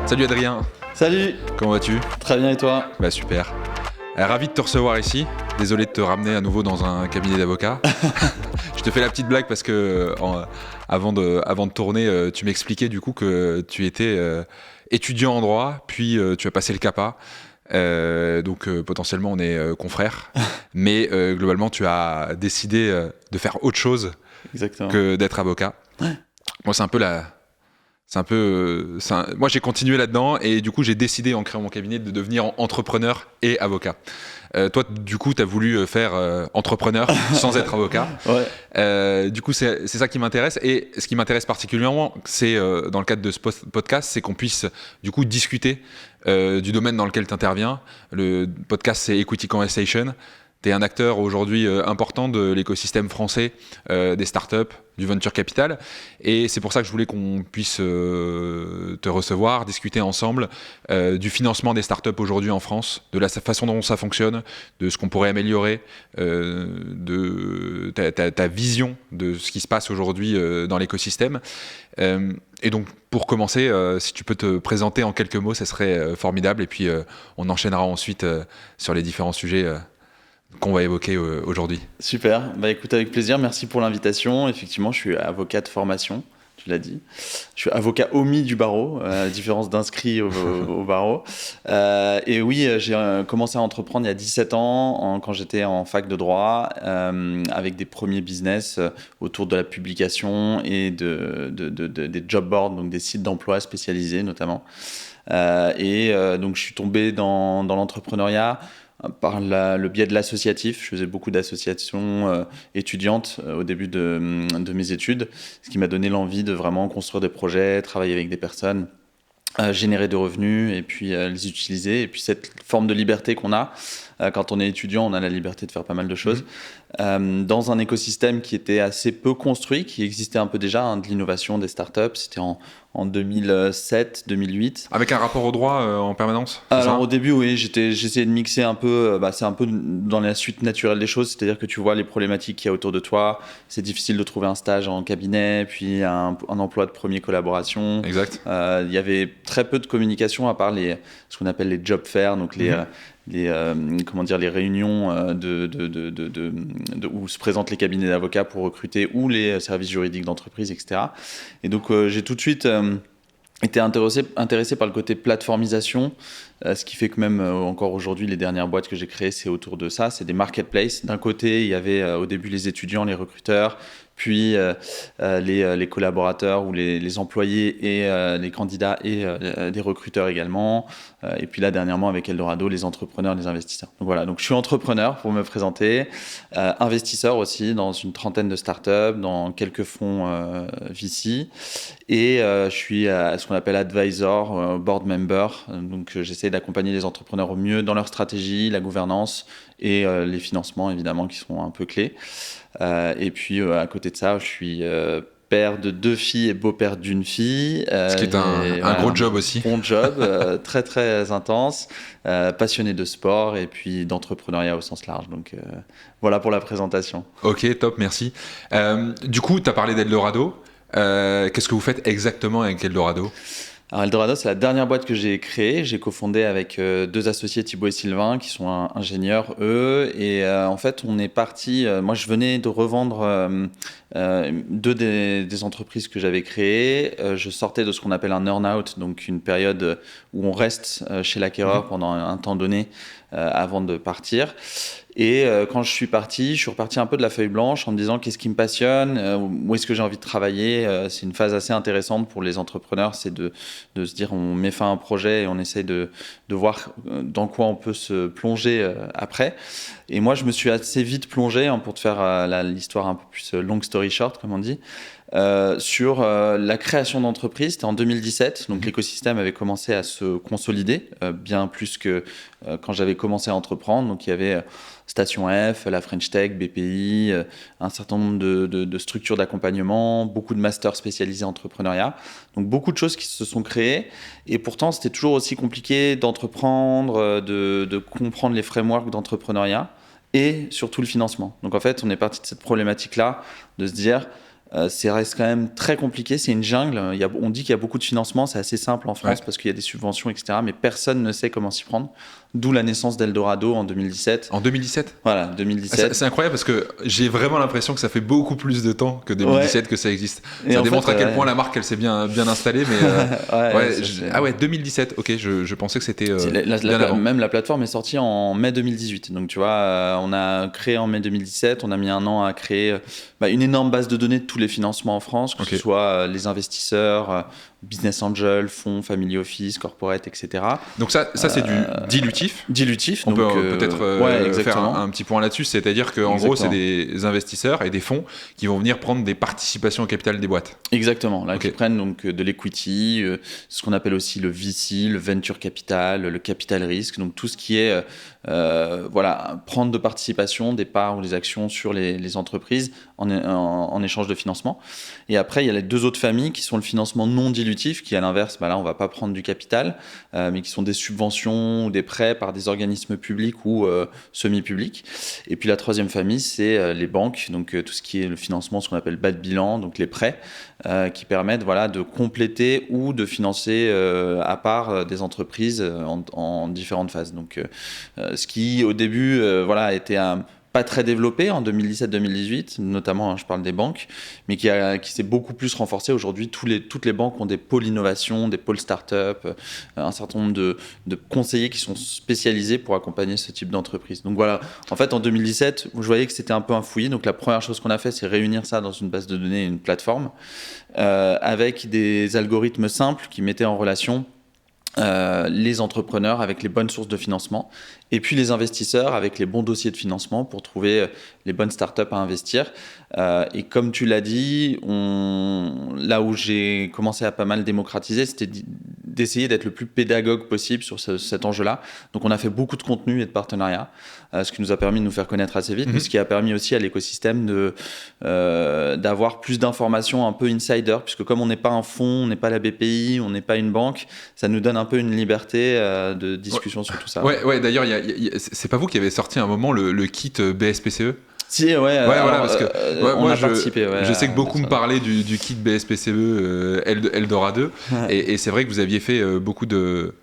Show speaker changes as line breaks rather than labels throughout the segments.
Salut Adrien,
Salut,
comment vas-tu?
très bien et toi?
Bah super. Ravi de te recevoir ici. Désolé de te ramener à nouveau dans un cabinet d'avocats. Je te fais la petite blague parce que avant de tourner, tu m'expliquais du coup que tu étais étudiant en droit, puis tu as passé le CAPA. Donc potentiellement on est confrères. Mais globalement tu as décidé de faire autre chose
Exactement.
que d'être avocat. Moi c'est un peu moi j'ai continué là-dedans et du coup j'ai décidé en créant mon cabinet de devenir entrepreneur et avocat. Toi du coup tu as voulu faire entrepreneur sans être avocat. Du coup c'est ça qui m'intéresse, et ce qui m'intéresse particulièrement c'est dans le cadre de ce podcast, c'est qu'on puisse du coup discuter du domaine dans lequel tu interviens. Le podcast c'est Equity Conversation. Tu es un acteur aujourd'hui important de l'écosystème français, des startups, du venture capital. Et c'est pour ça que je voulais qu'on puisse te recevoir, discuter ensemble du financement des startups aujourd'hui en France, de la façon dont ça fonctionne, de ce qu'on pourrait améliorer, de ta vision de ce qui se passe aujourd'hui dans l'écosystème. Et donc, pour commencer, si tu peux te présenter en quelques mots, ça serait formidable. Et puis, on enchaînera ensuite sur les différents sujets qu'on va évoquer aujourd'hui.
Super, bah écoute, avec plaisir, merci pour l'invitation. Effectivement, je suis avocat de formation, tu l'as dit. Je suis avocat omis du barreau, à la différence d'inscrit au barreau. Et oui, j'ai commencé à entreprendre il y a 17 ans, quand j'étais en fac de droit, avec des premiers business autour de la publication et des job boards, donc des sites d'emploi spécialisés notamment. Donc je suis tombé dans l'entrepreneuriat par le biais de l'associatif. Je faisais beaucoup d'associations étudiantes au début de mes études, ce qui m'a donné l'envie de vraiment construire des projets, travailler avec des personnes, générer des revenus et puis les utiliser. Et puis cette forme de liberté qu'on a, quand on est étudiant, on a la liberté de faire pas mal de choses, dans un écosystème qui était assez peu construit, qui existait un peu déjà, de l'innovation, des startups. C'était en 2007, 2008.
Avec un rapport au droit en permanence, c'est
Alors
ça?
au début, oui, j'essayais de mixer un peu, c'est un peu dans la suite naturelle des choses, c'est-à-dire que tu vois les problématiques qu'il y a autour de toi, c'est difficile de trouver un stage en cabinet, puis un emploi de première collaboration.
Exact.
Il y avait très peu de communication à part ce qu'on appelle les job fairs, donc les réunions où se présentent les cabinets d'avocats pour recruter, ou les services juridiques d'entreprise, etc. Et donc j'ai tout de suite été intéressé par le côté plateformisation, ce qui fait que même encore aujourd'hui, les dernières boîtes que j'ai créées, c'est autour de ça. C'est des marketplaces. D'un côté, il y avait au début les étudiants, les recruteurs, puis les collaborateurs ou les employés et les candidats et des recruteurs également. Et puis là, dernièrement, avec Eldorado, les entrepreneurs, les investisseurs. Donc voilà, donc je suis entrepreneur pour me présenter, investisseur aussi dans une trentaine de startups, dans quelques fonds VC. Et je suis ce qu'on appelle advisor, board member. Donc j'essaie d'accompagner les entrepreneurs au mieux dans leur stratégie, la gouvernance et les financements évidemment qui sont un peu clés. Et puis à côté de ça, je suis père de 2 filles et beau-père d'une fille.
Ce qui est un gros job aussi.
Bon job, très très intense, passionné de sport et puis d'entrepreneuriat au sens large. Donc voilà pour la présentation.
Ok, top, merci. Du coup, tu as parlé d'Eldorado. Qu'est-ce que vous faites exactement avec Eldorado?
Alors Eldorado, c'est la dernière boîte que j'ai créée. J'ai cofondé avec 2 associés, Thibaut et Sylvain, qui sont ingénieurs, eux. Et en fait, on est parti. Moi, je venais de revendre 2 des entreprises que j'avais créées. Je sortais de ce qu'on appelle un earn-out, donc une période où on reste chez l'acquéreur pendant un temps donné avant de partir. Et quand je suis reparti un peu de la feuille blanche en me disant qu'est-ce qui me passionne, où est-ce que j'ai envie de travailler. C'est une phase assez intéressante pour les entrepreneurs, c'est de se dire on met fin à un projet et on essaye de voir dans quoi on peut se plonger après. Et moi, je me suis assez vite plongé, pour te faire l'histoire un peu plus long story short, comme on dit, sur la création d'entreprises. C'était en 2017, donc l'écosystème avait commencé à se consolider, bien plus que quand j'avais commencé à entreprendre. Donc il y avait Station F, la French Tech, BPI, un certain nombre de structures d'accompagnement, beaucoup de masters spécialisés en entrepreneuriat. Donc beaucoup de choses qui se sont créées. Et pourtant, c'était toujours aussi compliqué d'entreprendre, de comprendre les frameworks d'entrepreneuriat et surtout le financement. Donc en fait, on est parti de cette problématique-là, de se dire ça reste quand même très compliqué, c'est une jungle. On dit qu'il y a beaucoup de financement, c'est assez simple en France parce qu'il y a des subventions, etc. Mais personne ne sait comment s'y prendre. D'où la naissance d'Eldorado en 2017.
En 2017 ?
Voilà, 2017.
C'est incroyable parce que j'ai vraiment l'impression que ça fait beaucoup plus de temps que 2017 que ça existe. Ça démontre à quel point la marque elle s'est bien installée. Mais 2017, ok, je pensais que c'était bien avant.
Même la plateforme est sortie en mai 2018. Donc tu vois, on a créé en mai 2017, on a mis 1 an à créer une énorme base de données de tous les financements en France, que ce soit les investisseurs, business angel, fonds, family office, corporate, etc.
Donc ça c'est du dilutif.
Dilutif.
On peut peut-être faire un petit point là-dessus, c'est-à-dire qu'en gros c'est des investisseurs et des fonds qui vont venir prendre des participations au capital des boîtes.
Exactement, là qui prennent donc de l'equity, ce qu'on appelle aussi le VC, le venture capital, le capital risque, donc tout ce qui est prendre de participation, des parts ou des actions sur les entreprises en échange de financement. Et après, il y a les 2 autres familles qui sont le financement non dilutif, qui à l'inverse, là on ne va pas prendre du capital, mais qui sont des subventions ou des prêts par des organismes publics ou semi-publics. Et puis la 3e famille, c'est les banques, donc tout ce qui est le financement, ce qu'on appelle bas de bilan, donc les prêts, qui permettent de compléter ou de financer à part des entreprises en différentes phases. Donc, ce qui au début était pas très développé en 2017-2018, notamment je parle des banques, mais qui s'est beaucoup plus renforcé. Aujourd'hui, toutes les banques ont des pôles innovation, des pôles start-up, un certain nombre de conseillers qui sont spécialisés pour accompagner ce type d'entreprise. Donc voilà, en fait en 2017, je voyais que c'était un peu un fouillis, donc la première chose qu'on a fait, c'est réunir ça dans une base de données, une plateforme, avec des algorithmes simples qui mettaient en relation les entrepreneurs avec les bonnes sources de financement et puis les investisseurs avec les bons dossiers de financement pour trouver les bonnes startups à investir. Et comme tu l'as dit, là où j'ai commencé à pas mal démocratiser, c'était d'essayer d'être le plus pédagogue possible sur cet enjeu-là. Donc on a fait beaucoup de contenu et de partenariats, ce qui nous a permis de nous faire connaître assez vite, mais ce qui a permis aussi à l'écosystème d'avoir plus d'informations un peu insider, puisque comme on n'est pas un fonds, on n'est pas la BPI, on n'est pas une banque, ça nous donne un peu une liberté de discussion sur tout ça.
Ouais, d'ailleurs, c'est pas vous qui avez sorti à un moment le kit BSPCE ?
Si,
parce que
on a participé.
Je sais que beaucoup me parlaient du kit BSPCE Eldorado, et c'est vrai que vous aviez fait beaucoup de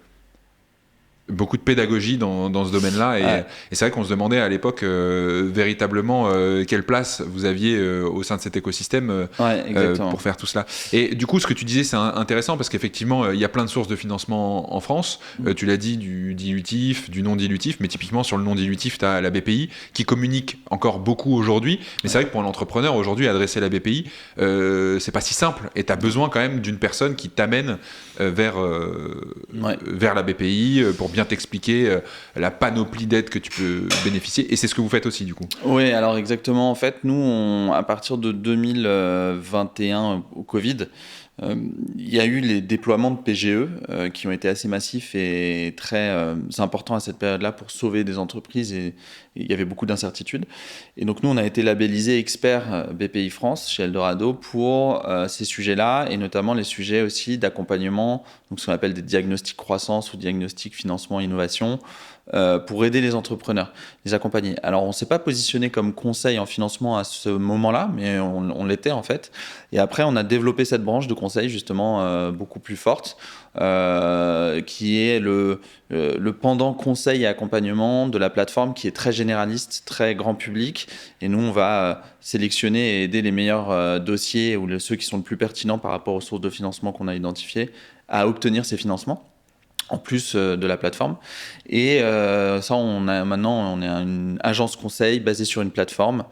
pédagogie dans ce domaine-là, et c'est vrai qu'on se demandait à l'époque véritablement quelle place vous aviez au sein de cet écosystème pour faire tout cela. Et du coup, ce que tu disais, c'est intéressant parce qu'effectivement, il y a plein de sources de financement en France. Tu l'as dit, du dilutif, du non-dilutif, mais typiquement sur le non-dilutif, tu as la BPI qui communique encore beaucoup aujourd'hui, mais c'est vrai que pour un entrepreneur aujourd'hui, adresser la BPI, c'est pas si simple, et tu as besoin quand même d'une personne qui t'amène vers la BPI pour bien t'expliquer la panoplie d'aides que tu peux bénéficier, et c'est ce que vous faites aussi du coup.
Oui, alors exactement, en fait nous à partir de 2021 au Covid, il y a eu les déploiements de PGE qui ont été assez massifs et très importants à cette période-là pour sauver des entreprises, et il y avait beaucoup d'incertitudes. Et donc nous, on a été labellisé expert BPI France chez Eldorado pour ces sujets-là, et notamment les sujets aussi d'accompagnement, donc ce qu'on appelle des diagnostics croissance ou diagnostics financement innovation, pour aider les entrepreneurs, les accompagner. Alors on ne s'est pas positionné comme conseil en financement à ce moment-là, mais on l'était en fait. Et après on a développé cette branche de conseil justement beaucoup plus forte, qui est le pendant conseil et accompagnement de la plateforme, qui est très généraliste, très grand public. Et nous on va sélectionner et aider les meilleurs dossiers ou ceux qui sont le plus pertinents par rapport aux sources de financement qu'on a identifiées à obtenir ces financements, en plus de la plateforme. Et ça, on est une agence conseil basée sur une plateforme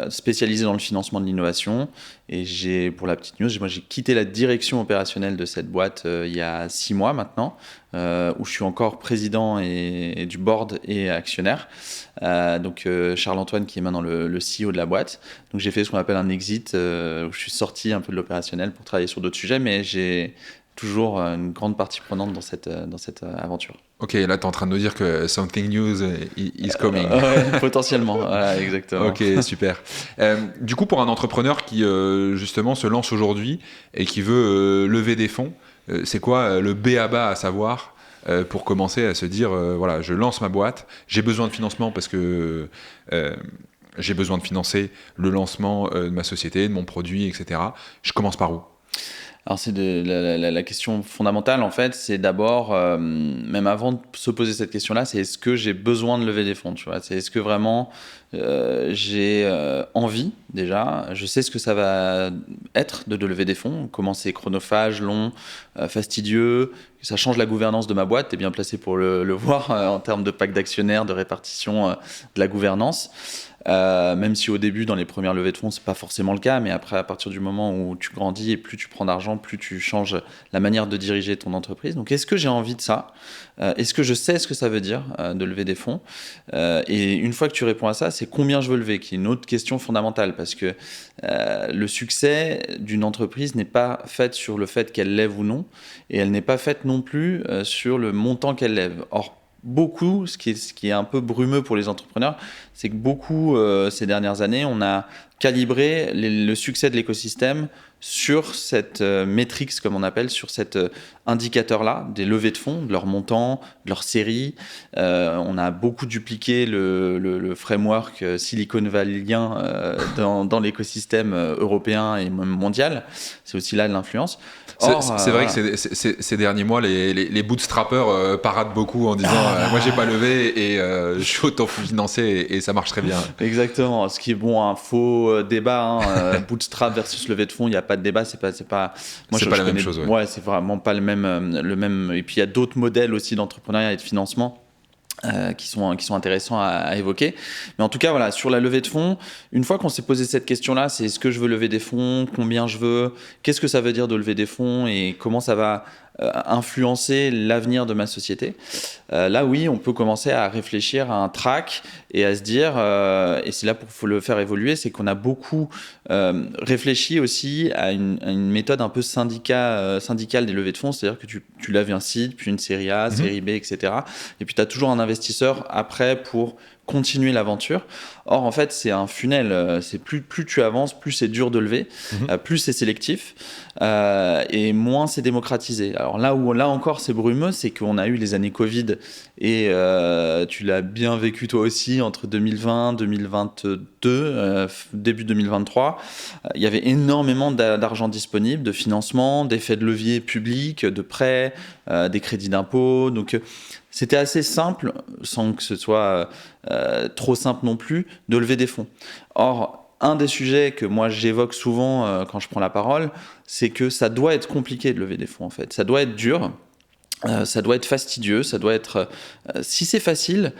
spécialisée dans le financement de l'innovation. Et pour la petite news, moi j'ai quitté la direction opérationnelle de cette boîte il y a 6 mois maintenant, où je suis encore président et du board et actionnaire. Donc Charles-Antoine qui est maintenant le CEO de la boîte. Donc j'ai fait ce qu'on appelle un exit, où je suis sorti un peu de l'opérationnel pour travailler sur d'autres sujets, mais j'ai toujours une grande partie prenante dans cette aventure.
Ok, là tu es en train de nous dire que something new is coming.
Potentiellement, voilà, exactement.
Ok, super. Du coup, pour un entrepreneur qui justement se lance aujourd'hui et qui veut lever des fonds, c'est quoi le b.a.-ba à savoir pour commencer à se dire, voilà, je lance ma boîte, j'ai besoin de financement parce que j'ai besoin de financer le lancement de ma société, de mon produit, etc. Je commence par où ?
Alors c'est la question fondamentale en fait, c'est d'abord, même avant de se poser cette question-là, c'est est-ce que j'ai besoin de lever des fonds, tu vois ? C'est est-ce que vraiment j'ai envie déjà, je sais ce que ça va être de lever des fonds, comment c'est chronophage, long, fastidieux, ça change la gouvernance de ma boîte, tu es bien placé pour le voir en termes de pacte d'actionnaires, de répartition de la gouvernance. Même si au début, dans les premières levées de fonds, c'est pas forcément le cas, mais après, à partir du moment où tu grandis et plus tu prends d'argent, plus tu changes la manière de diriger ton entreprise. Donc, est-ce que j'ai envie de ça ? Est-ce que je sais ce que ça veut dire de lever des fonds ? Et une fois que tu réponds à ça, c'est combien je veux lever, qui est une autre question fondamentale, parce que le succès d'une entreprise n'est pas fait sur le fait qu'elle lève ou non, et elle n'est pas faite non plus sur le montant qu'elle lève. Or, beaucoup, ce qui est un peu brumeux pour les entrepreneurs, c'est que beaucoup, ces dernières années, on a calibré le succès de l'écosystème sur cette métrique, comme on appelle, sur cet indicateur-là, des levées de fonds, de leur montant, de leur série. On a beaucoup dupliqué le framework Silicon Valleyien dans l'écosystème européen et même mondial. C'est aussi là de l'influence.
C'est vrai que ces derniers mois, les bootstrappers paradent beaucoup en disant moi j'ai pas levé et je suis autofinancé et ça marche très bien.
Exactement. Ce qui est un faux débat, bootstrap versus levée de fonds, il n'y a pas de débat, c'est pas.
Moi, c'est pas la même chose.
Ouais, c'est vraiment pas le même. Et puis il y a d'autres modèles aussi d'entrepreneuriat et de financement. Qui sont intéressants à évoquer. Mais en tout cas, voilà, sur la levée de fonds, une fois qu'on s'est posé cette question-là, c'est est-ce que je veux lever des fonds, combien je veux, qu'est-ce que ça veut dire de lever des fonds et comment ça va influencer l'avenir de ma société. Là, oui, on peut commencer à réfléchir à un track et à se dire, et c'est là pour le faire évoluer, c'est qu'on a beaucoup réfléchi aussi à une méthode un peu syndicale des levées de fonds, c'est-à-dire que tu lèves un seed, puis une série A, série B, etc. Et puis tu as toujours un investisseur après pour continuer l'aventure. Or, en fait, c'est un funnel. C'est plus tu avances, plus c'est dur de lever, plus c'est sélectif et moins c'est démocratisé. Alors là encore, c'est brumeux, c'est qu'on a eu les années Covid et tu l'as bien vécu toi aussi entre 2020, 2022, début 2023. Il y avait énormément d'argent disponible, de financement, d'effets de levier publics, de prêts, des crédits d'impôt. Donc, c'était assez simple, sans que ce soit trop simple non plus, de lever des fonds. Or, un des sujets que moi j'évoque souvent quand je prends la parole, c'est que ça doit être compliqué de lever des fonds en fait. Ça doit être dur, ça doit être fastidieux, ça doit être... si c'est facile,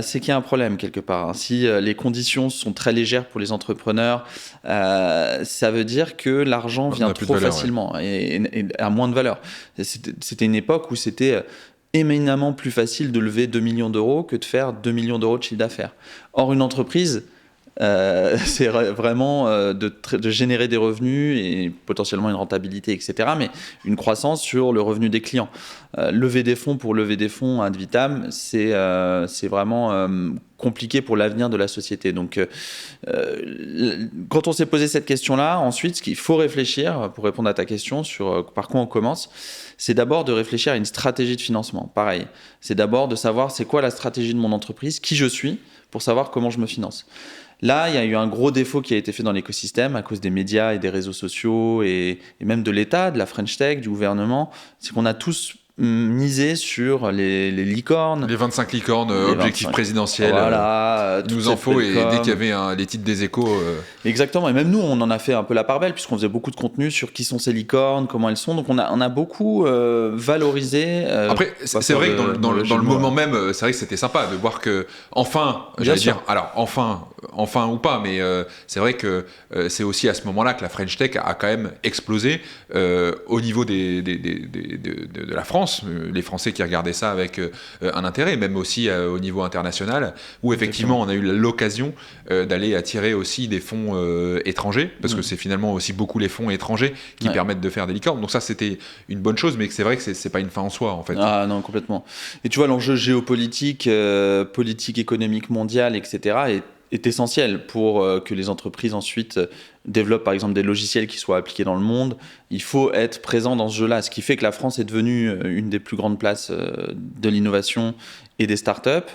c'est qu'il y a un problème quelque part. Si les conditions sont très légères pour les entrepreneurs, ça veut dire que l'argent vient trop facilement et a moins de valeur. C'était une époque où c'était... éminemment plus facile de lever 2 millions d'euros que de faire 2 millions d'euros de chiffre d'affaires. Or, une entreprise, c'est vraiment de générer des revenus et potentiellement une rentabilité, etc. Mais une croissance sur le revenu des clients. Lever des fonds pour lever des fonds ad vitam, c'est vraiment compliqué pour l'avenir de la société. Donc, quand on s'est posé cette question-là, ensuite, ce qu'il faut réfléchir, pour répondre à ta question sur par quoi on commence, c'est d'abord de réfléchir à une stratégie de financement. Pareil, c'est d'abord de savoir c'est quoi la stratégie de mon entreprise, qui je suis, pour savoir comment je me finance. Là, il y a eu un gros défaut qui a été fait dans l'écosystème à cause des médias et des réseaux sociaux et même de l'État, de la French Tech, du gouvernement. C'est qu'on a tous misé sur les licornes.
Les 25 licornes, objectifs présidentiels.
Voilà.
Il nous en faut, et dès qu'il y avait les titres des Échos...
Exactement, et même nous, on en a fait un peu la part belle, puisqu'on faisait beaucoup de contenu sur qui sont ces licornes, comment elles sont. Donc on a beaucoup valorisé...
Après, c'est vrai que dans le moment même, c'est vrai que c'était sympa de voir que, enfin, j'allais dire, alors enfin ou pas, mais c'est vrai que c'est aussi à ce moment-là que la French Tech a quand même explosé au niveau de la France. Les Français qui regardaient ça avec un intérêt, même aussi au niveau international, où effectivement on a eu l'occasion d'aller attirer aussi des fonds étrangers, parce que c'est finalement aussi beaucoup les fonds étrangers qui permettent de faire des licornes. Donc ça, c'était une bonne chose, mais c'est vrai que c'est pas une fin en soi, en fait.
Ah non, complètement. Et tu vois, l'enjeu géopolitique, politique économique mondiale, etc., est essentiel pour que les entreprises ensuite développent par exemple des logiciels qui soient appliqués dans le monde. Il faut être présent dans ce jeu-là, ce qui fait que la France est devenue une des plus grandes places de l'innovation et des startups.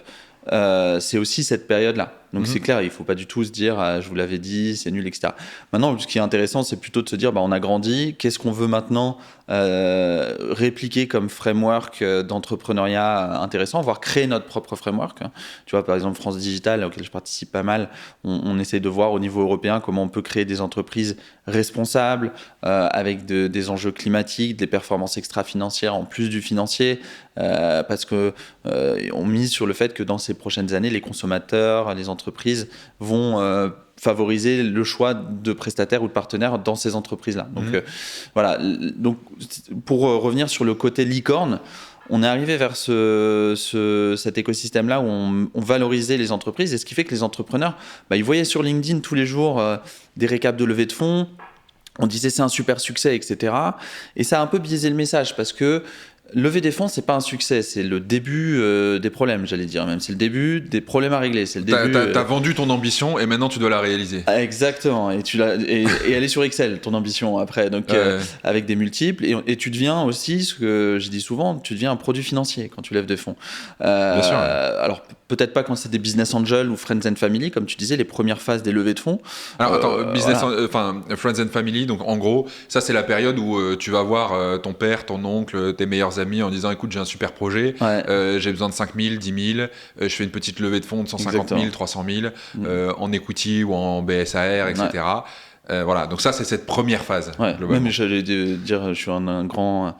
C'est aussi cette période-là. Donc c'est clair, il ne faut pas du tout se dire je vous l'avais dit, c'est nul, etc. Maintenant, ce qui est intéressant, c'est plutôt de se dire on a grandi, qu'est-ce qu'on veut maintenant répliquer comme framework d'entrepreneuriat intéressant, voire créer notre propre framework. Tu vois, par exemple, France Digital, auquel je participe pas mal, on essaie de voir au niveau européen comment on peut créer des entreprises responsables, avec des enjeux climatiques, des performances extra-financières en plus du financier, parce qu'on mise sur le fait que dans ces prochaines années, les consommateurs, les entreprises vont favoriser le choix de prestataires ou de partenaires dans ces entreprises-là. Donc voilà. Donc, pour revenir sur le côté licorne, on est arrivé vers cet écosystème-là où on valorisait les entreprises, et ce qui fait que les entrepreneurs, ils voyaient sur LinkedIn tous les jours des récaps de levée de fonds. On disait c'est un super succès, etc. Et ça a un peu biaisé le message, parce que lever des fonds, c'est pas un succès, c'est le début des problèmes, j'allais dire même. C'est le début des problèmes à régler. C'est le début.
T'as vendu ton ambition et maintenant tu dois la réaliser.
Exactement. Et elle est sur Excel, ton ambition après. Donc avec des multiples, et tu deviens aussi, ce que je dis souvent, tu deviens un produit financier quand tu lèves des fonds.
Bien sûr.
Alors peut-être pas quand c'est des business angels ou friends and family, comme tu disais, les premières phases des levées de fonds.
Alors attends, friends and family, donc en gros, ça c'est la période où tu vas voir ton père, ton oncle, tes meilleurs amis en disant écoute, j'ai un super projet, j'ai besoin de 5 000, 10 000, je fais une petite levée de fonds de 150 000, 300 000 en equity ou en BSAR, etc. Voilà, donc ça c'est cette première phase.
Même j'allais dire, je suis un grand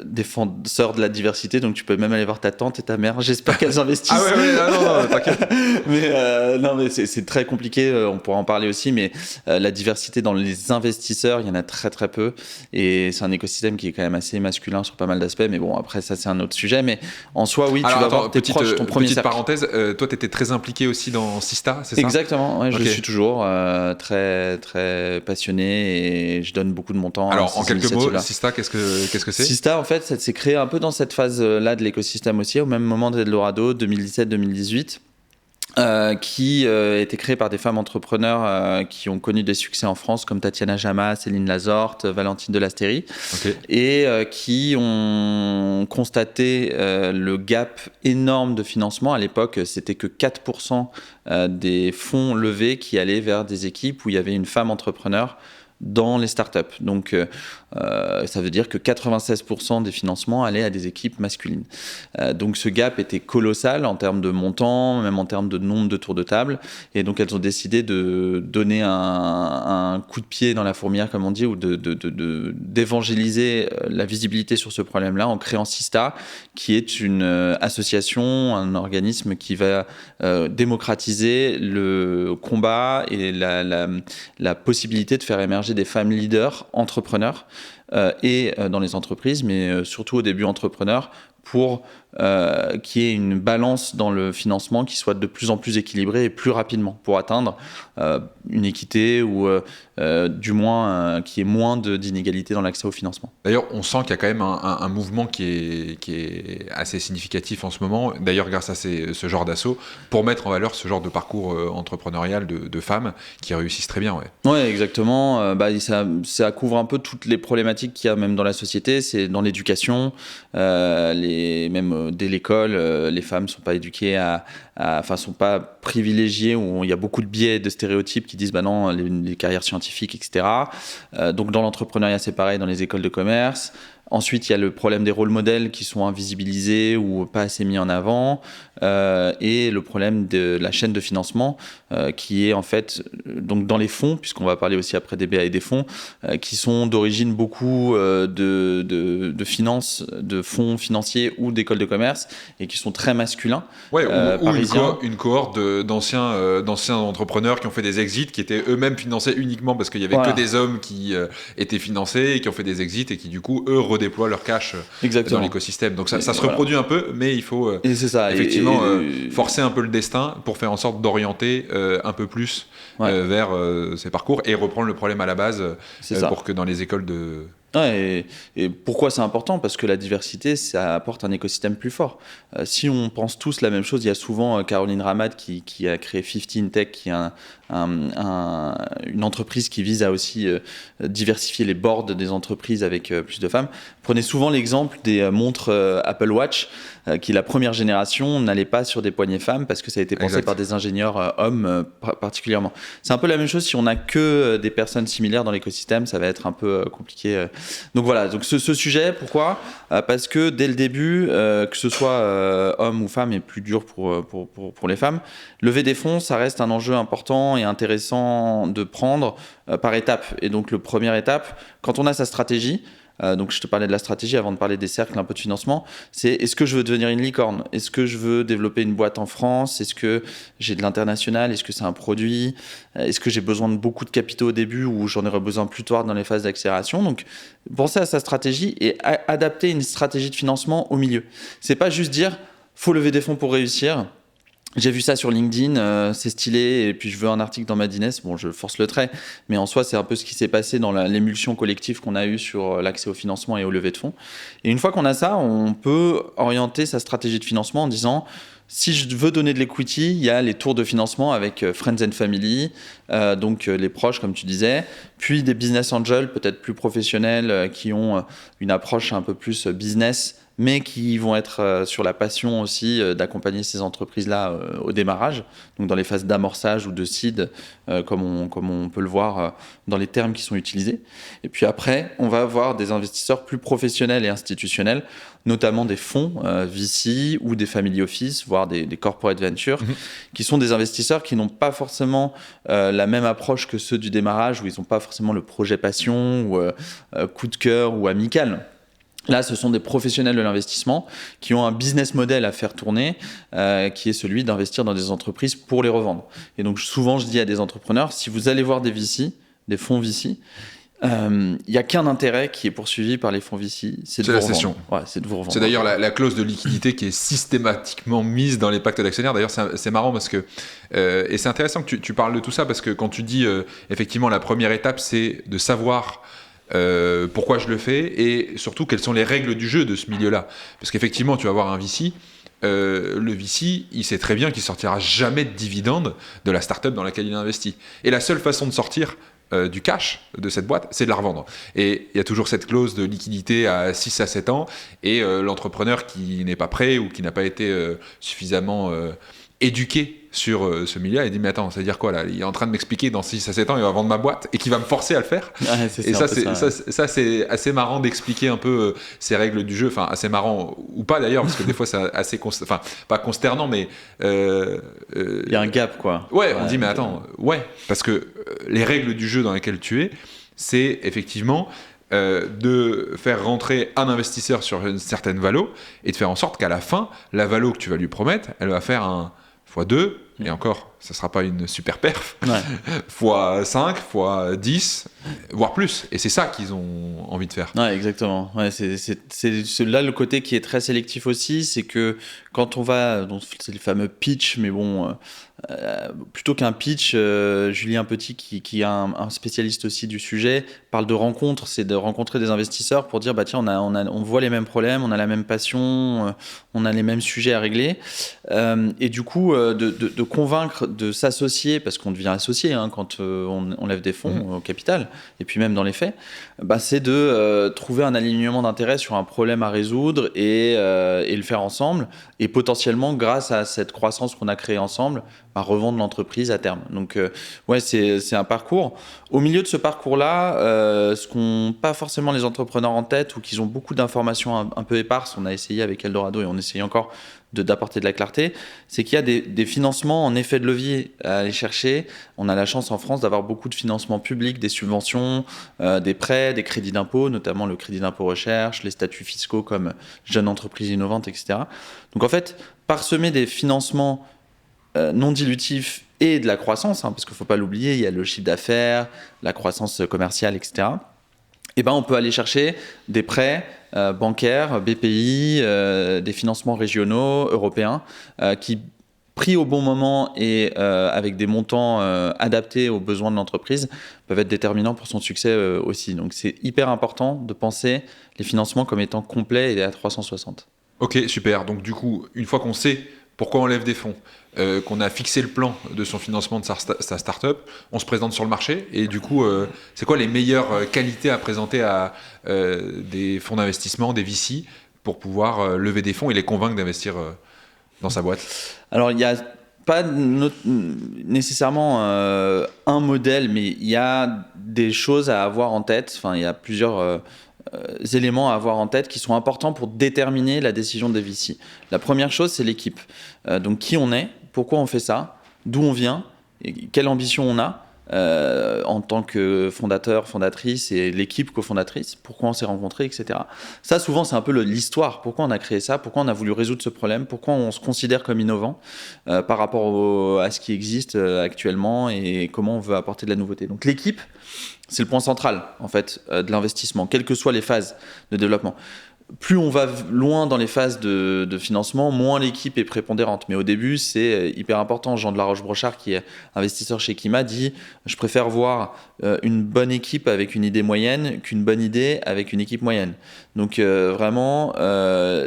défenseur de la diversité, donc tu peux même aller voir ta tante et ta mère, j'espère qu'elles investissent.
Non, t'inquiète.
mais c'est très compliqué, on pourra en parler aussi, mais la diversité dans les investisseurs, il y en a très très peu, et c'est un écosystème qui est quand même assez masculin sur pas mal d'aspects, mais bon, après ça c'est un autre sujet, mais en soi oui, tu vas voir tes proches, ton premier
petite
cercle.
parenthèse, toi tu étais très impliqué aussi dans Sista, c'est ça?
Exactement, je suis toujours très très passionné, et je donne beaucoup de mon temps.
Alors en quelques mots, Sista, qu'est-ce que c'est?
Sista, en fait, ça s'est créé un peu dans cette phase-là de l'écosystème aussi, au même moment d'Eldorado, 2017-2018, qui a été créé par des femmes entrepreneurs qui ont connu des succès en France, comme Tatiana Jama, Céline Lazorte, Valentine Delasteri, et qui ont constaté le gap énorme de financement. À l'époque, c'était que 4% des fonds levés qui allaient vers des équipes où il y avait une femme entrepreneur dans les startups. Donc, ça veut dire que 96% des financements allaient à des équipes masculines. Donc, ce gap était colossal en termes de montant, même en termes de nombre de tours de table. Et donc, elles ont décidé de donner un coup de pied dans la fourmilière, comme on dit, ou d'évangéliser la visibilité sur ce problème-là en créant Sista, qui est une association, un organisme qui va démocratiser le combat et la possibilité de faire émerger des femmes leaders, entrepreneurs, et dans les entreprises, mais surtout au début entrepreneurs, pour qu'il y ait une balance dans le financement qui soit de plus en plus équilibrée et plus rapidement, pour atteindre une équité ou du moins qu'il y ait moins d'inégalités dans l'accès au financement.
D'ailleurs, on sent qu'il y a quand même un mouvement qui est assez significatif en ce moment, d'ailleurs grâce à ce genre d'assaut, pour mettre en valeur ce genre de parcours entrepreneurial de femmes qui réussissent très bien.
Oui, exactement. Ça couvre un peu toutes les problématiques qu'il y a même dans la société. C'est dans l'éducation, même dès l'école, les femmes ne sont pas éduquées sont pas privilégiées, où il y a beaucoup de biais, de stéréotypes qui disent non, les carrières scientifiques, etc. Donc dans l'entrepreneuriat, c'est pareil, dans les écoles de commerce. Ensuite, il y a le problème des rôles modèles qui sont invisibilisés ou pas assez mis en avant, et le problème de la chaîne de financement qui est en fait donc dans les fonds, puisqu'on va parler aussi après des BA et des fonds, qui sont d'origine beaucoup de finances, de fonds financiers ou d'écoles de commerce, et qui sont très masculins.
Ouais, ou une cohorte d'anciens entrepreneurs qui ont fait des exits, qui étaient eux-mêmes financés uniquement parce qu'il y avait que des hommes qui étaient financés et qui ont fait des exits et qui du coup eux redéploient leur cash dans l'écosystème. Donc ça se reproduit un peu, mais il faut effectivement forcer un peu le destin pour faire en sorte d'orienter un peu plus vers ces parcours et reprendre le problème à la base pour que dans les écoles de...
Ouais, et pourquoi c'est important? Parce que la diversité, ça apporte un écosystème plus fort. Si on pense tous la même chose, il y a souvent Caroline Ramad qui a créé 15 Tech, qui est un une entreprise qui vise à aussi diversifier les boards des entreprises avec plus de femmes. Prenez souvent l'exemple des montres Apple Watch, qui la première génération n'allait pas sur des poignées femmes parce que ça a été pensé par des ingénieurs hommes particulièrement. C'est un peu la même chose si on n'a que des personnes similaires dans l'écosystème, ça va être un peu compliqué. Donc voilà, donc ce sujet, pourquoi ? Parce que dès le début, que ce soit homme ou femme, est plus dur pour les femmes. Lever des fonds, ça reste un enjeu important et intéressant de prendre par étapes. Et donc, la première étape, quand on a sa stratégie, donc je te parlais de la stratégie avant de parler des cercles un peu de financement, c'est est-ce que je veux devenir une licorne ? Est-ce que je veux développer une boîte en France ? Est-ce que j'ai de l'international ? Est-ce que c'est un produit ? Est-ce que j'ai besoin de beaucoup de capitaux au début ou j'en aurai besoin plus tard dans les phases d'accélération ? Donc penser à sa stratégie et adapter une stratégie de financement au milieu. C'est pas juste dire faut lever des fonds pour réussir. J'ai vu ça sur LinkedIn, c'est stylé, et puis je veux un article dans Madines. Bon, je force le trait, mais en soi, c'est un peu ce qui s'est passé dans l'émulsion collective qu'on a eue sur l'accès au financement et au levée de fonds. Et une fois qu'on a ça, on peut orienter sa stratégie de financement en disant si je veux donner de l'equity, il y a les tours de financement avec Friends and Family, donc les proches, comme tu disais, puis des business angels, peut-être plus professionnels, qui ont une approche un peu plus business, mais qui vont être sur la passion aussi d'accompagner ces entreprises-là au démarrage, donc dans les phases d'amorçage ou de seed, comme on peut le voir dans les termes qui sont utilisés. Et puis après, on va avoir des investisseurs plus professionnels et institutionnels, notamment des fonds VC ou des family office, voire des corporate ventures, qui sont des investisseurs qui n'ont pas forcément la même approche que ceux du démarrage, où ils n'ont pas forcément le projet passion ou coup de cœur ou amical. Là, ce sont des professionnels de l'investissement qui ont un business model à faire tourner, qui est celui d'investir dans des entreprises pour les revendre. Et donc, souvent, je dis à des entrepreneurs, si vous allez voir des VC, des fonds VC, il n'y a qu'un intérêt qui est poursuivi par les fonds VC, c'est de vous revendre. Ouais, c'est de vous revendre.
C'est d'ailleurs la clause de liquidité qui est systématiquement mise dans les pactes d'actionnaires. D'ailleurs, c'est marrant parce que... et c'est intéressant que tu parles de tout ça parce que quand tu dis, effectivement, la première étape, c'est de savoir... pourquoi je le fais et surtout quelles sont les règles du jeu de ce milieu-là. Parce qu'effectivement, tu vas voir un VC, le VC, il sait très bien qu'il sortira jamais de dividendes de la startup dans laquelle il a investi. Et la seule façon de sortir du cash de cette boîte, c'est de la revendre. Et il y a toujours cette clause de liquidité à 6 à 7 ans et l'entrepreneur qui n'est pas prêt ou qui n'a pas été suffisamment éduqué sur ce milieu, il dit mais attends, ça veut dire quoi là ? Il est en train de m'expliquer dans 6 à 7 ans il va vendre ma boîte et qui va me forcer à le faire.
Ouais,
et ça c'est assez marrant d'expliquer un peu ces règles du jeu, enfin assez marrant ou pas d'ailleurs parce que des fois c'est assez enfin pas consternant mais
il y a un gap quoi.
Ouais, on dit mais attends, parce que les règles du jeu dans lesquelles tu es, c'est effectivement de faire rentrer un investisseur sur une certaine valo et de faire en sorte qu'à la fin, la valo que tu vas lui promettre, elle va faire un x2, et encore, ça ne sera pas une super perf, x5, x10, voire plus. Et c'est ça qu'ils ont envie de faire.
Ouais, exactement. Ouais, c'est là le côté qui est très sélectif aussi, c'est que quand on va, c'est le fameux pitch, mais bon, plutôt qu'un pitch, Julien Petit, qui est un spécialiste aussi du sujet, parle de rencontres, c'est de rencontrer des investisseurs pour dire, bah tiens, on voit les mêmes problèmes, on a la même passion, on a les mêmes sujets à régler. Et du coup, de convaincre de s'associer, parce qu'on devient associé quand on lève des fonds au capital, et puis même dans les faits, bah, c'est de trouver un alignement d'intérêt sur un problème à résoudre et le faire ensemble, et potentiellement, grâce à cette croissance qu'on a créée ensemble, bah, revendre l'entreprise à terme. Donc, ouais, c'est un parcours. Au milieu de ce parcours-là, ce qu'ont pas forcément les entrepreneurs en tête ou qu'ils ont beaucoup d'informations un peu éparses, on a essayé avec Eldorado et on essaye encore d'apporter de la clarté, c'est qu'il y a des financements en effet de levier à aller chercher. On a la chance en France d'avoir beaucoup de financements publics, des subventions, des prêts, des crédits d'impôt, notamment le crédit d'impôt recherche, les statuts fiscaux comme jeune entreprise innovante, etc. Donc en fait, parsemer des financements non dilutifs et de la croissance, parce qu'il ne faut pas l'oublier, il y a le chiffre d'affaires, la croissance commerciale, etc. Et ben, on peut aller chercher des prêts bancaires, BPI, des financements régionaux, européens, qui, pris au bon moment et avec des montants adaptés aux besoins de l'entreprise, peuvent être déterminants pour son succès aussi. Donc c'est hyper important de penser les financements comme étant complets et à 360.
Ok, super. Donc du coup, une fois qu'on sait pourquoi on lève des fonds, qu'on a fixé le plan de son financement de sa start-up, on se présente sur le marché et du coup, c'est quoi les meilleures qualités à présenter à des fonds d'investissement, des VC, pour pouvoir lever des fonds et les convaincre d'investir dans sa boîte?
Alors, il n'y a pas nécessairement un modèle, mais il y a des choses à avoir en tête. Enfin, il y a plusieurs éléments à avoir en tête qui sont importants pour déterminer la décision des VC. La première chose, c'est l'équipe. Donc, qui on est, pourquoi on fait ça, d'où on vient, et quelle ambition on a en tant que fondateur, fondatrice et l'équipe cofondatrice, pourquoi on s'est rencontrés, etc. Ça, souvent, c'est un peu l'histoire. Pourquoi on a créé ça, pourquoi on a voulu résoudre ce problème, pourquoi on se considère comme innovant par rapport à ce qui existe actuellement et comment on veut apporter de la nouveauté. Donc, l'équipe, c'est le point central, en fait, de l'investissement, quelles que soient les phases de développement. Plus on va loin dans les phases de financement, moins l'équipe est prépondérante. Mais au début, c'est hyper important. Jean de la Roche-Brochard, qui est investisseur chez Kima, dit « Je préfère voir une bonne équipe avec une idée moyenne qu'une bonne idée avec une équipe moyenne. » Donc vraiment,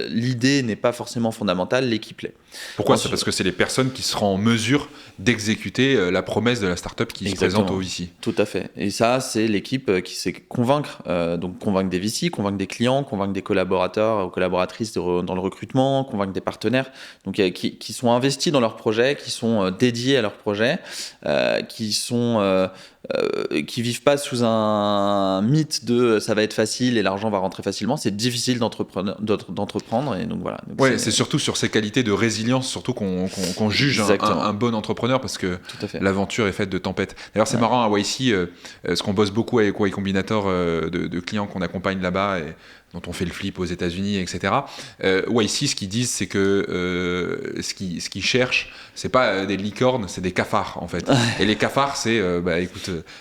l'idée n'est pas forcément fondamentale, l'équipe l'est.
Pourquoi ? C'est parce que c'est les personnes qui seront en mesure d'exécuter la promesse de la startup qui se présente au VC.
Tout à fait. Et ça, c'est l'équipe qui sait convaincre. Donc convaincre des VC, convaincre des clients, convaincre des collaborateurs ou collaboratrices dans le recrutement, convaincre des partenaires donc, qui sont investis dans leur projet, qui sont dédiés à leur projet, qui vivent pas sous un mythe de ça va être facile et l'argent va rentrer facilement. C'est difficile d'entreprendre et donc voilà. Donc
ouais, c'est surtout sur ces qualités de résilience surtout qu'on juge un bon entrepreneur parce que l'aventure est faite de tempêtes. D'ailleurs, c'est marrant à YC, parce qu'on bosse beaucoup avec Y Combinator de clients qu'on accompagne là-bas et dont on fait le flip aux États-Unis, etc. YC, ce qu'ils disent, c'est que ce qu'ils cherchent, c'est pas des licornes, c'est des cafards en fait. Et les cafards, c'est,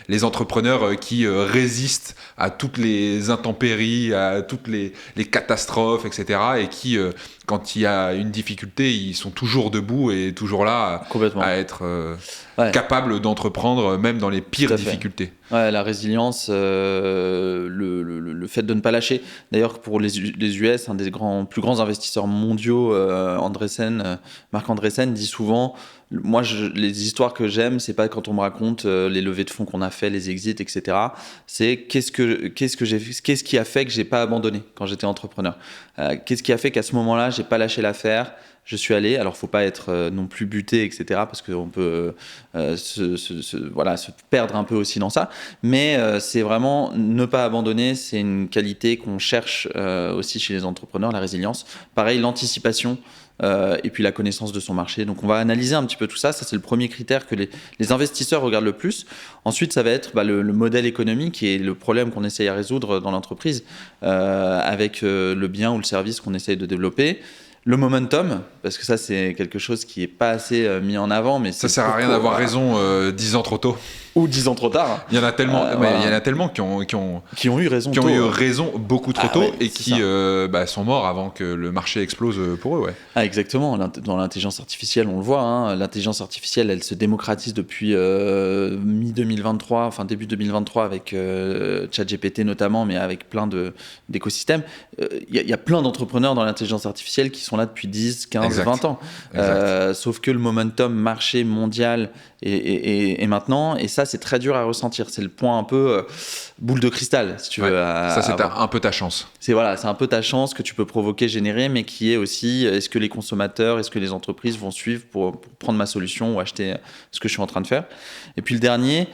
les entrepreneurs qui résistent à toutes les intempéries, à toutes les catastrophes, etc. Et qui, quand il y a une difficulté, ils sont toujours debout et toujours là à être capables d'entreprendre même dans les pires difficultés.
Ouais, la résilience, le fait de ne pas lâcher. D'ailleurs, pour les US, un des plus grands investisseurs mondiaux, Marc Andreessen, dit souvent moi, les histoires que j'aime, c'est pas quand on me raconte les levées de fonds qu'on a fait, les exits, etc. C'est qu'est-ce qui a fait que j'ai pas abandonné quand j'étais entrepreneur. Qu'est-ce qui a fait qu'à ce moment-là, j'ai pas lâché l'affaire. Je suis allé. Alors, faut pas être non plus buté, etc. Parce qu'on peut se perdre un peu aussi dans ça. Mais c'est vraiment ne pas abandonner. C'est une qualité qu'on cherche aussi chez les entrepreneurs, la résilience. Pareil, l'anticipation. Et puis la connaissance de son marché. Donc on va analyser un petit peu tout ça. Ça, c'est le premier critère que les investisseurs regardent le plus. Ensuite, ça va être le modèle économique et le problème qu'on essaye à résoudre dans l'entreprise avec le bien ou le service qu'on essaye de développer. Le momentum, parce que ça, c'est quelque chose qui n'est pas assez mis en avant. Mais
ça sert à rien d'avoir raison 10 ans trop tôt.
Ou 10 ans trop tard.
Il y en a tellement, il y en a tellement qui ont eu raison beaucoup trop tôt et qui sont morts avant que le marché explose pour eux. Ouais.
Ah, exactement. Dans l'intelligence artificielle, on le voit. Hein, l'intelligence artificielle, elle se démocratise depuis mi-2023, enfin début 2023 avec ChatGPT notamment, mais avec plein d'écosystèmes. Il y a plein d'entrepreneurs dans l'intelligence artificielle qui sont là depuis 10, 15, 20 ans. Sauf que le momentum marché mondial est maintenant, et ça, c'est très dur à ressentir. C'est le point un peu boule de cristal, si tu veux.
Ça, c'est un peu ta chance.
C'est un peu ta chance que tu peux provoquer, générer, mais qui est aussi, est-ce que les consommateurs, est-ce que les entreprises vont suivre pour prendre ma solution ou acheter ce que je suis en train de faire. Et puis le dernier,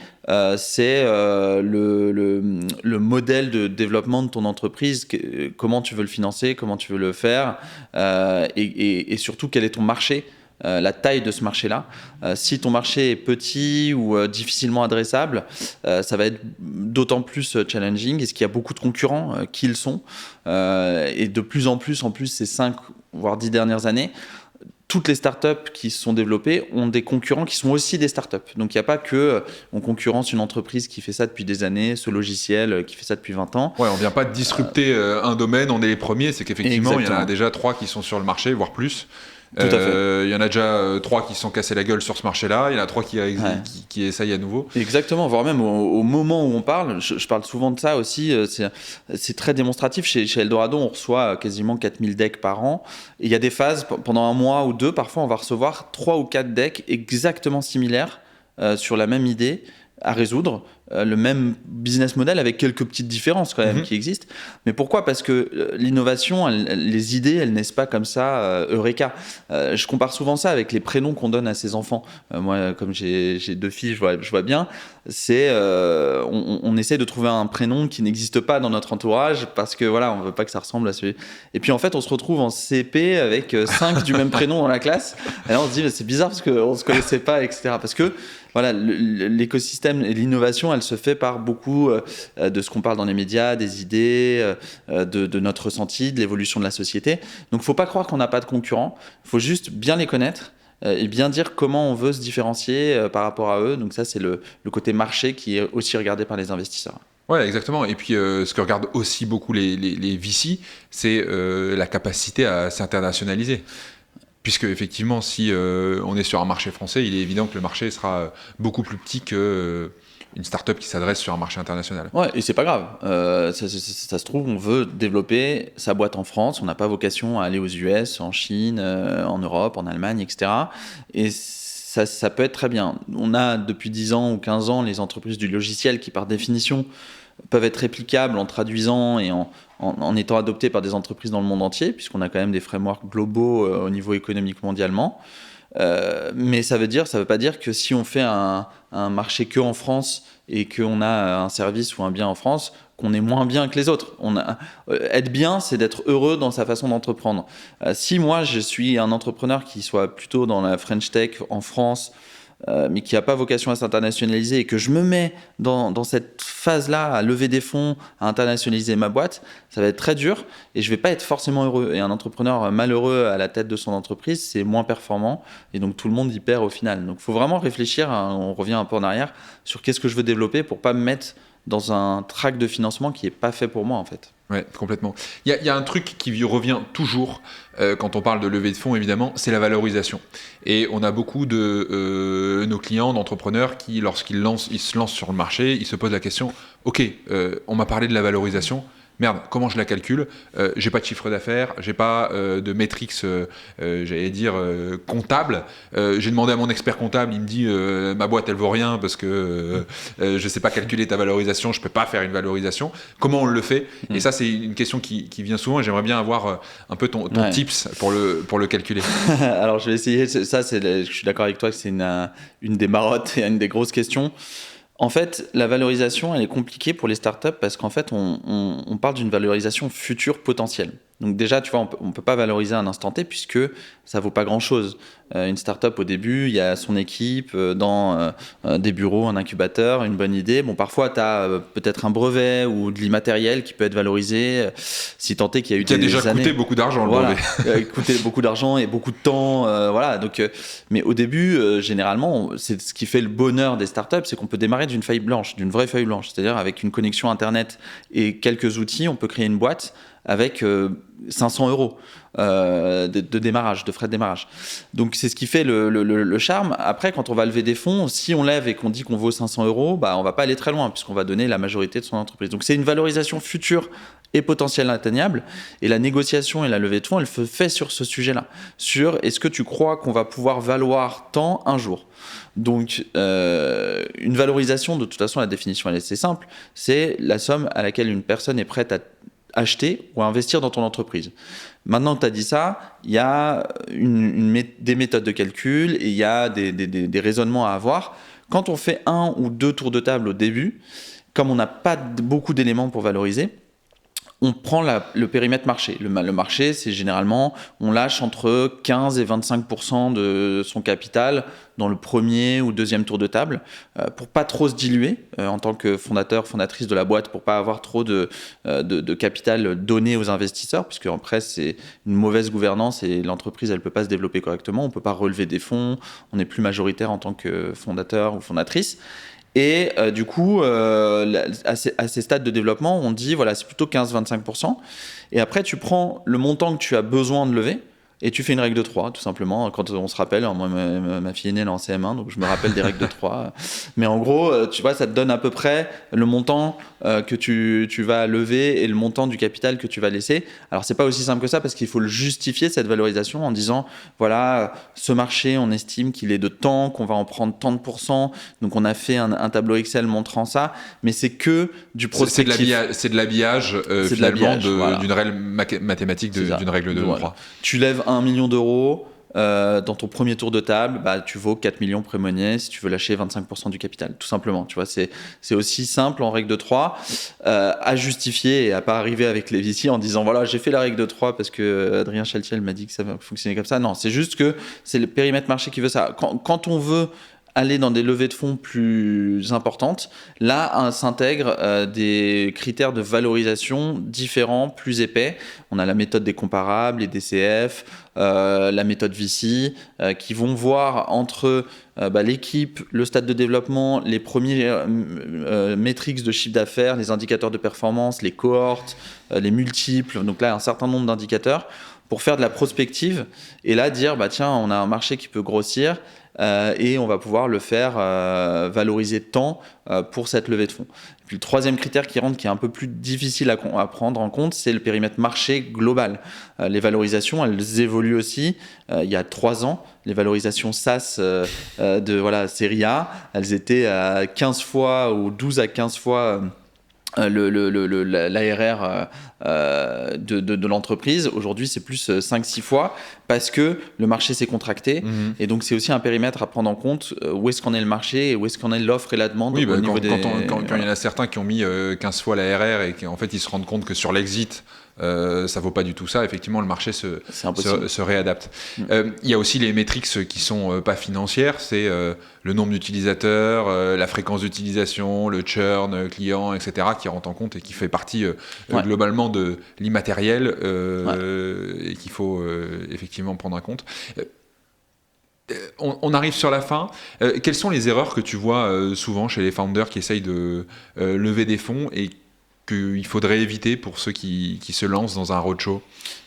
c'est le modèle de développement de ton entreprise, comment tu veux le financer, comment tu veux le faire, et surtout quel est ton marché. La taille de ce marché-là. Si ton marché est petit ou difficilement adressable, ça va être d'autant plus challenging. Est-ce qu'il y a beaucoup de concurrents qui le sont et de plus en plus, ces 5 voire 10 dernières années, toutes les startups qui se sont développées ont des concurrents qui sont aussi des startups. Donc, il n'y a pas que on concurrence une entreprise qui fait ça depuis des années, ce logiciel qui fait ça depuis 20 ans.
Ouais, on ne vient pas de disrupter un domaine, on est les premiers. C'est qu'effectivement, il y en a déjà 3 qui sont sur le marché, voire plus.
Tout à fait.
Il y en a déjà 3 qui se sont cassés la gueule sur ce marché-là. Il y en a 3 qui essayent à nouveau.
Exactement, voire même au moment où on parle, je parle souvent de ça aussi, c'est très démonstratif. Chez Eldorado, on reçoit quasiment 4000 decks par an. Et il y a des phases, pendant un mois ou 2, parfois on va recevoir 3 ou 4 decks exactement similaires sur la même idée à résoudre, le même business model avec quelques petites différences quand même qui existent. Mais pourquoi ? Parce que l'innovation, les idées, elles naissent pas comme ça, eureka. Je compare souvent ça avec les prénoms qu'on donne à ses enfants. Moi, comme j'ai 2 filles, je vois bien, c'est on essaie de trouver un prénom qui n'existe pas dans notre entourage parce que voilà, on veut pas que ça ressemble à celui. Et puis en fait, on se retrouve en CP avec 5 du même prénom dans la classe. Et là, on se dit, c'est bizarre parce qu'on se connaissait pas, etc. Parce que voilà, l'écosystème et l'innovation, elle se fait par beaucoup de ce qu'on parle dans les médias, des idées, de notre ressenti, de l'évolution de la société. Donc, il ne faut pas croire qu'on n'a pas de concurrents. Il faut juste bien les connaître et bien dire comment on veut se différencier par rapport à eux. Donc ça, c'est le côté marché qui est aussi regardé par les investisseurs.
Ouais, exactement. Et puis, ce que regardent aussi beaucoup les VC, c'est la capacité à s'internationaliser. Puisque effectivement, si on est sur un marché français, il est évident que le marché sera beaucoup plus petit qu'une start-up qui s'adresse sur un marché international.
Ouais, et c'est pas grave. Ça se trouve, on veut développer sa boîte en France. On n'a pas vocation à aller aux US, en Chine, en Europe, en Allemagne, etc. Et ça peut être très bien. On a depuis 10 ans ou 15 ans les entreprises du logiciel qui, par définition, peuvent être réplicables en traduisant et en étant adoptées par des entreprises dans le monde entier, puisqu'on a quand même des frameworks globaux au niveau économique mondialement. Mais ça veut pas dire que si on fait un marché que en France et qu'on a un service ou un bien en France, qu'on est moins bien que les autres. Être bien, c'est d'être heureux dans sa façon d'entreprendre. Si moi, je suis un entrepreneur qui soit plutôt dans la French Tech en France, mais qui n'a pas vocation à s'internationaliser et que je me mets dans cette phase-là à lever des fonds, à internationaliser ma boîte, ça va être très dur et je ne vais pas être forcément heureux. Et un entrepreneur malheureux à la tête de son entreprise, c'est moins performant et donc tout le monde y perd au final. Donc il faut vraiment réfléchir, on revient un peu en arrière, sur qu'est-ce que je veux développer pour ne pas me mettre dans un track de financement qui n'est pas fait pour moi en fait.
Ouais, complètement. Il y a un truc qui revient toujours quand on parle de levée de fonds, évidemment, c'est la valorisation. Et on a beaucoup de nos clients, d'entrepreneurs qui, lorsqu'ils se lancent sur le marché, ils se posent la question, ok, on m'a parlé de la valorisation, merde, comment je la calcule ? J'ai pas de chiffre d'affaires, j'ai pas de métriques, j'allais dire, comptables. J'ai demandé à mon expert comptable, il me dit ma boîte elle vaut rien parce que je sais pas calculer ta valorisation, je peux pas faire une valorisation. Comment on le fait ? Et ça, c'est une question qui vient souvent et j'aimerais bien avoir un peu ton tips pour le calculer.
Alors je vais essayer, je suis d'accord avec toi que c'est une des marottes et une des grosses questions. En fait, la valorisation, elle est compliquée pour les startups parce qu'en fait, on parle d'une valorisation future potentielle. Donc déjà, tu vois, on ne peut pas valoriser à un instant T puisque ça ne vaut pas grand-chose. Une startup, au début, il y a son équipe dans des bureaux, un incubateur, une bonne idée. Bon, parfois, tu as peut-être un brevet ou de l'immatériel qui peut être valorisé si tant est qu'il y a eu des années.
Qui a déjà coûté beaucoup d'argent, le brevet.
Coûté beaucoup d'argent et beaucoup de temps. Voilà. Donc, mais au début, généralement, c'est ce qui fait le bonheur des startups, c'est qu'on peut démarrer d'une feuille blanche, d'une vraie feuille blanche. C'est-à-dire avec une connexion Internet et quelques outils, on peut créer une boîte avec 500 euros de démarrage, de frais de démarrage. Donc c'est ce qui fait le charme. Après, quand on va lever des fonds, si on lève et qu'on dit qu'on vaut 500 euros, bah, on va pas aller très loin puisqu'on va donner la majorité de son entreprise. Donc c'est une valorisation future et potentielle atteignable. Et la négociation et la levée de fonds, elle se fait sur ce sujet-là. Sur est-ce que tu crois qu'on va pouvoir valoir tant un jour ? Donc, une valorisation, de toute façon, la définition, elle est assez simple. C'est la somme à laquelle une personne est prête à acheter ou à investir dans ton entreprise. Maintenant que tu as dit ça, il y a des méthodes de calcul et il y a des raisonnements à avoir. Quand on fait 1 ou 2 tours de table au début, comme on n'a pas beaucoup d'éléments pour valoriser, on prend le périmètre marché. Le marché, c'est généralement, on lâche entre 15 et 25% de son capital dans le premier ou deuxième tour de table pour pas trop se diluer en tant que fondateur, fondatrice de la boîte, pour pas avoir trop de capital donné aux investisseurs, puisque après, c'est une mauvaise gouvernance et l'entreprise, elle peut pas se développer correctement, on peut pas relever des fonds, on n'est plus majoritaire en tant que fondateur ou fondatrice. Et du coup, à ces stades de développement, on dit, voilà, c'est plutôt 15-25%. Et après, tu prends le montant que tu as besoin de lever et tu fais une règle de 3, tout simplement. Quand on se rappelle, moi, ma fille aînée, elle est en CM1, donc je me rappelle des règles de 3. Mais en gros, tu vois, ça te donne à peu près le montant que tu vas lever et le montant du capital que tu vas laisser. Alors, c'est pas aussi simple que ça, parce qu'il faut le justifier, cette valorisation, en disant, voilà, ce marché, on estime qu'il est de tant, qu'on va en prendre tant de pourcents. Donc, on a fait un tableau Excel montrant ça, mais c'est que du prospectif.
C'est de l'habillage, finalement, d'une règle mathématique, d'une règle de 3.
Tu lèves 1 million d'euros, dans ton premier tour de table, tu vaux 4 millions pré-monnaie si tu veux lâcher 25% du capital, tout simplement. Tu vois, c'est aussi simple en règle de 3 à justifier et à pas arriver avec les VC en disant voilà, j'ai fait la règle de 3 parce que Adrien Chaltiel m'a dit que ça fonctionnait comme ça. Non, c'est juste que c'est le périmètre marché qui veut ça. Quand on veut aller dans des levées de fonds plus importantes, là s'intègrent des critères de valorisation différents, plus épais. On a la méthode des comparables, les DCF, la méthode VC, qui vont voir entre l'équipe, le stade de développement, les premiers métriques de chiffre d'affaires, les indicateurs de performance, les cohortes, les multiples. Donc là, un certain nombre d'indicateurs pour faire de la prospective et là dire tiens, on a un marché qui peut grossir. Et on va pouvoir le faire valoriser tant pour cette levée de fonds. Et puis le troisième critère qui rentre, qui est un peu plus difficile à prendre en compte, c'est le périmètre marché global. Les valorisations, elles évoluent aussi. Il y a 3 ans, les valorisations SaaS de série A, elles étaient à 15 fois ou 12 à 15 fois l'ARR de l'entreprise. Aujourd'hui, c'est plus 5-6 fois parce que le marché s'est contracté. Et donc, c'est aussi un périmètre à prendre en compte. Où est-ce qu'en est le marché et où est-ce qu'en est l'offre et la demande
au niveau quand il y en a certains qui ont mis 15 fois l'ARR et qu'en fait, ils se rendent compte que sur l'exit, ça vaut pas du tout ça. Effectivement, le marché se réadapte. Il y a aussi les métriques qui sont pas financières. C'est le nombre d'utilisateurs, la fréquence d'utilisation, le churn client, etc., qui rentrent en compte et qui fait partie globalement de l'immatériel et qu'il faut effectivement prendre en compte. On arrive sur la fin. Quelles sont les erreurs que tu vois souvent chez les founders qui essayent de lever des fonds et qu'il faudrait éviter pour ceux qui se lancent dans un roadshow?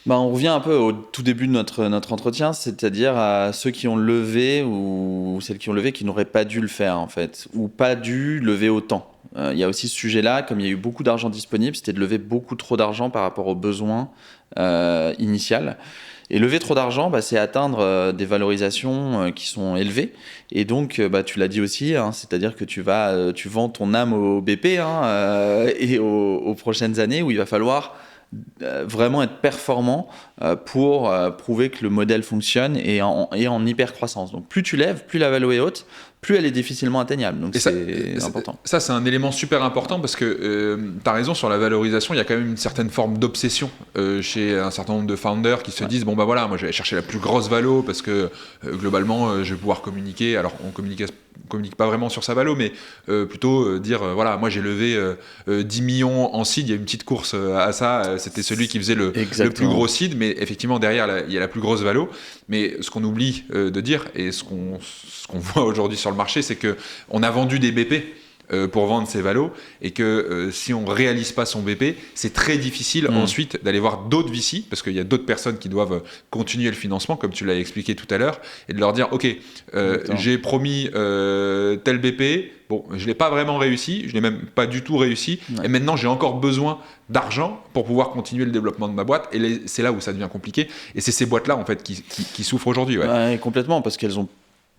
On revient un peu au tout début de notre entretien, c'est-à-dire à ceux qui ont levé ou celles qui ont levé qui n'auraient pas dû le faire en fait, ou pas dû lever autant. Il y a aussi ce sujet-là, comme il y a eu beaucoup d'argent disponible, c'était de lever beaucoup trop d'argent par rapport aux besoins initial. Et lever trop d'argent, c'est atteindre des valorisations qui sont élevées. Et donc, tu l'as dit aussi, c'est-à-dire que tu vends ton âme au BP et aux prochaines années où il va falloir vraiment être performant pour prouver que le modèle fonctionne et en hyper croissance. Donc plus tu lèves, plus la valeur est haute, plus elle est difficilement atteignable. Donc c'est important.
Ça, c'est un élément super important parce que tu as raison sur la valorisation. Il y a quand même une certaine forme d'obsession chez un certain nombre de founders qui se disent bon voilà, moi je vais chercher la plus grosse valo parce que globalement je vais pouvoir communiquer. Alors on communique pas vraiment sur sa valo, mais plutôt dire voilà, moi j'ai levé 10 millions en seed. Il y a une petite course à ça. C'était celui qui faisait le plus gros seed, mais effectivement derrière il y a la plus grosse valo. Mais ce qu'on oublie de dire et ce qu'on voit aujourd'hui sur le marché, c'est qu'on a vendu des BP pour vendre ses valos et que si on réalise pas son BP, c'est très difficile ensuite d'aller voir d'autres VC parce qu'il y a d'autres personnes qui doivent continuer le financement comme tu l'as expliqué tout à l'heure et de leur dire ok, j'ai promis tel BP, bon je l'ai pas vraiment réussi, je l'ai même pas du tout réussi et maintenant j'ai encore besoin d'argent pour pouvoir continuer le développement de ma boîte et c'est là où ça devient compliqué et c'est ces boîtes là en fait qui souffrent aujourd'hui.
Ouais, complètement, parce qu'elles ont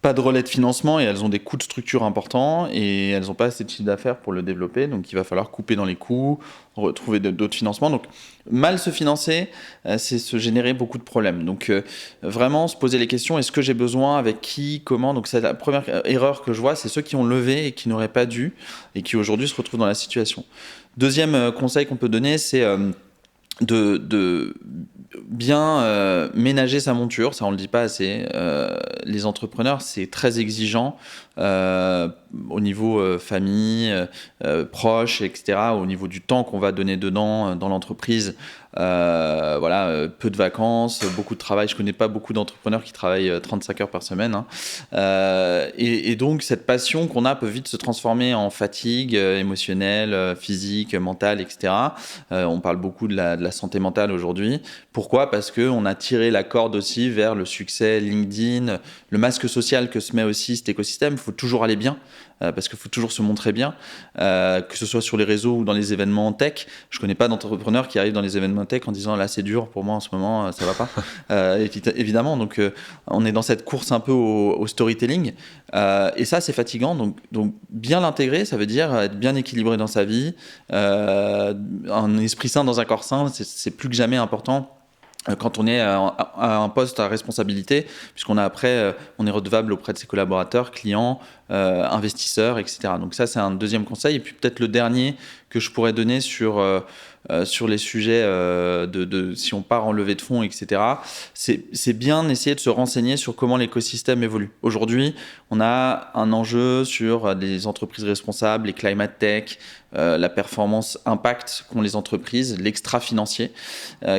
pas de relais de financement et elles ont des coûts de structure importants et elles n'ont pas assez de chiffre d'affaires pour le développer, donc il va falloir couper dans les coûts, retrouver d'autres financements. Donc mal se financer, c'est se générer beaucoup de problèmes. Donc vraiment se poser les questions, est-ce que j'ai besoin, avec qui, comment. Donc c'est la première erreur que je vois, c'est ceux qui ont levé et qui n'auraient pas dû et qui aujourd'hui se retrouvent dans la situation. Deuxième conseil qu'on peut donner, c'est de bien ménager sa monture, ça on le dit pas assez. Les entrepreneurs, c'est très exigeant au niveau famille, proches, etc. Au niveau du temps qu'on va donner dedans dans l'entreprise. Peu de vacances, beaucoup de travail. Je connais pas beaucoup d'entrepreneurs qui travaillent 35 heures par semaine. Et donc cette passion qu'on a peut vite se transformer en fatigue émotionnelle, physique, mentale, etc. On parle beaucoup de la la santé mentale aujourd'hui. Pourquoi ? Parce qu'on a tiré la corde aussi vers le succès LinkedIn, le masque social que se met aussi cet écosystème. Il faut toujours aller bien, parce qu'il faut toujours se montrer bien, que ce soit sur les réseaux ou dans les événements tech. Je ne connais pas d'entrepreneur qui arrive dans les événements tech en disant là c'est dur pour moi en ce moment, ça ne va pas. Évidemment, donc on est dans cette course un peu au storytelling, et ça c'est fatigant. Donc bien l'intégrer, ça veut dire être bien équilibré dans sa vie, un esprit sain dans un corps sain, c'est plus que jamais important quand on est à un poste à responsabilité, puisqu'on a après, on est redevable auprès de ses collaborateurs, clients, investisseurs, etc. Donc ça, c'est un deuxième conseil. Et puis peut-être le dernier que je pourrais donner sur les sujets si on part en levée de fonds, etc. C'est bien d'essayer de se renseigner sur comment l'écosystème évolue. Aujourd'hui, on a un enjeu sur les entreprises responsables, les climate tech, la performance impact qu'ont les entreprises, l'extra-financier,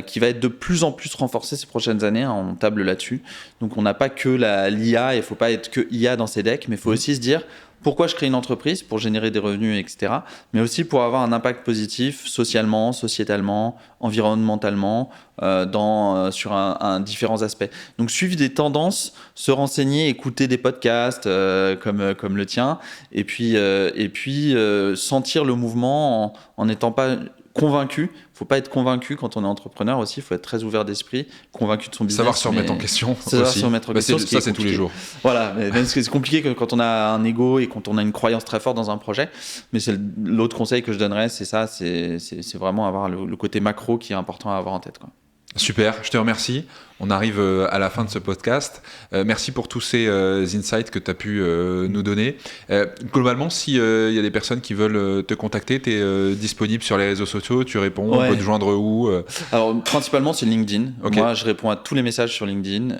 qui va être de plus en plus renforcé ces prochaines années, hein, on table là-dessus. Donc on n'a pas que l'IA, il ne faut pas être que IA dans ces decks, mais il faut aussi se dire pourquoi je crée une entreprise, pour générer des revenus, etc. Mais aussi pour avoir un impact positif socialement, sociétalement, environnementalement, sur différents aspects. Donc suivre des tendances, se renseigner, écouter des podcasts comme le tien, et puis sentir le mouvement en n'étant pas convaincu. Il ne faut pas être convaincu quand on est entrepreneur aussi, il faut être très ouvert d'esprit, convaincu de son business.
Savoir se remettre en question aussi. Ça, c'est tous les jours.
Voilà, mais c'est compliqué quand on a un ego et quand on a une croyance très forte dans un projet. Mais l'autre conseil que je donnerais, c'est ça, c'est vraiment avoir le côté macro qui est important à avoir en tête, quoi.
Super, je te remercie. On arrive à la fin de ce podcast. Merci pour tous ces insights que tu as pu nous donner. Globalement, s'il y a des personnes qui veulent te contacter, tu es disponible sur les réseaux sociaux, tu réponds, on peut te joindre où
Alors, principalement, c'est LinkedIn.
Okay.
Moi, je réponds à tous les messages sur LinkedIn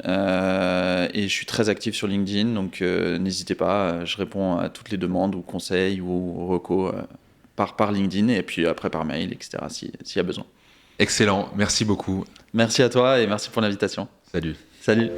et je suis très actif sur LinkedIn, donc n'hésitez pas, je réponds à toutes les demandes ou conseils ou recos par LinkedIn et puis après par mail, etc. s'il y a besoin.
Excellent, merci beaucoup.
Merci à toi et merci pour l'invitation.
Salut.
Salut.